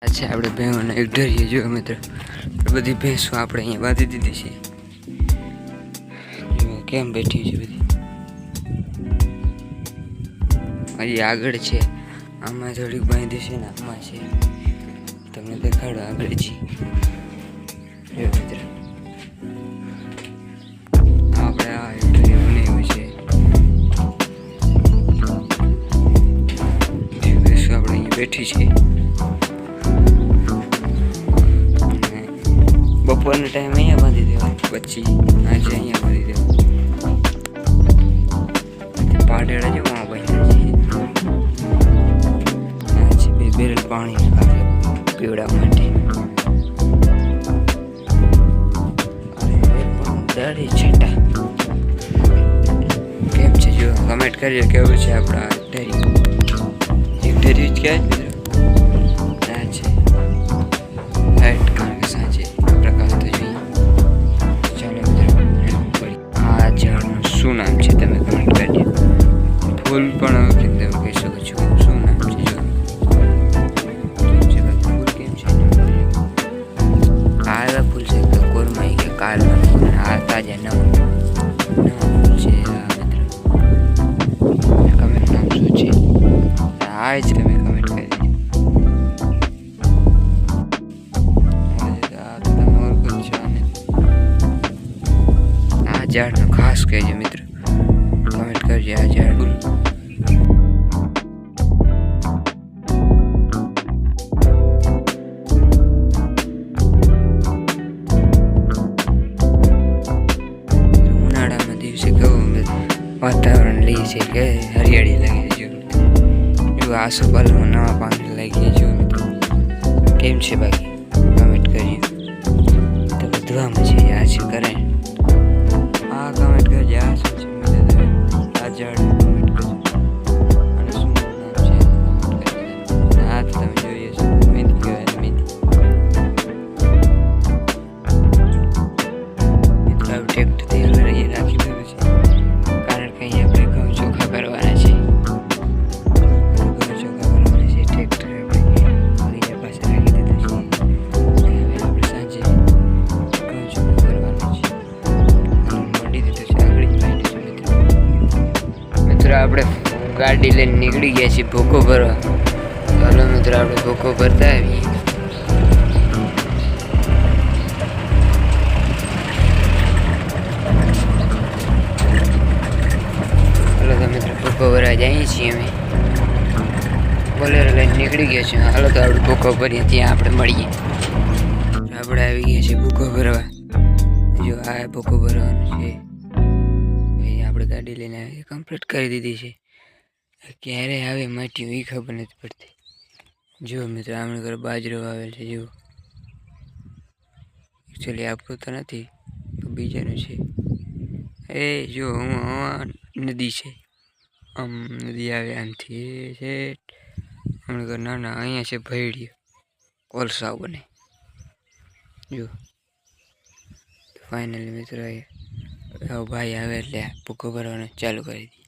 अच्छा આપણે ભેંસોને એક ઢરીએ જો મિત્ર બધી ભેંસો આપણે અહીંયા બાંધી દીધી છે જો કેમ બેઠી છે બધી હજી આગળ છે આમાં થોડીક બાંધી છે ને આમાં છે તમને દેખાડો આગળ જી જો મિત્ર આપણે આ એક ઢરી બનાવ્યું છે ભેંસો આપણે અહીંયા બેઠી છે બપોરનો ટાઈમ અહીંયા બાંધી દેવાનો પછી આજે અહીંયા બાંધી દેવાનું પાડેડા જેવા બાંધ્યા છે બે બેરલ પાણી પીવડા માટે દાઢી છેટા કેમ છે જો કમેન્ટ કરજો કેવું છે આપણા ઢરી એક ઢરી જ ક્યાં મિત્રો આ છે હાઈટ કારણ કે સાંજે પ્રકાશ તો જોઈએ ચાલો આ ઝાડનું શું નામ છે તમે કમેન્ટ કરજો ફૂલ પણ તમે કહી શકો છો શું નામ છે જો ફૂલ કેમ છે આ ફૂલ છે તો કોરમાઈ કે કાલના આ તાજા નવા ફૂલ છે આ મિત્ર કમેન્ટ નામ શું છે આ જ તમે કમેન્ટ કરી ઝાડનું ખાસ કહેજો મિત્ર કમેન્ટ કરજો આ ઝાડ ઉનાળાના દિવસે કેવું વાતાવરણ લે છે કે હરિયાળી લાગે છે જો આસોપાલવમાં નવા પાન લાગી જો મિત્રો કેમ છે બાકી કમેન્ટ કરજો તો બધવામાં છે આ છે કરાય આ કમેન્ટ કરજો આ શું છે આ ઝાડ કમેન્ટ કરજો અને શું નામ છે કમેન્ટ કરજો આ તમે જોઈએ છો મેથી કહેવાય મેથી મિત્રો આ ટ્રેક્ટરથી આગળ અહીંયા રાખી દીધું છે કારણ કે અહીંયા આપણે ઘઉં ચોખા કરવાના છે ટ્રેક્ટર આપણે અહીંયા પાસે રાખી દીધું છે હવે આપણે સાંજે ઘઉં ચોખા કરવાના છે મિત્રો આપણે ગાડી લઈને નીકળી ગયા છીએ ભૂકો ભરવા ચાલો મિત્રો આપણે ભૂકો ભરતા આવીએ ચાલો તો મિત્રો ભૂકો ભરવા જઈએ છીએ અમે બોલેરો લઈને નીકળી ગયા છીએ હાલો તો આપણે ભૂકો ભરીએ ત્યાં આપણે મળીએ આપણે આવી ગયા છીએ ભૂકો ભરવા જો આ ભૂકો ભરવાનું છે આપણે ગાડી લઈને આવી કમ્પ્લીટ કરી દીધી છે ક્યારે આવે માટી એ ખબર નથી પડતી જો મિત્રો આમણે ઘર બાજરો આવેલ છે જો એકચ્યુઅલી આપણું તો નથી તો બીજાનું છે એ જો હું નદી છે આમ નદી આવે આમથી એ છે આમણે ઘર નાના અહીંયા છે ભેડિયો કોલસા બને જો ફાઇનલી મિત્રો ભાઈ આવે એટલે ભૂકો ભરવાનું ચાલુ કરી દીધી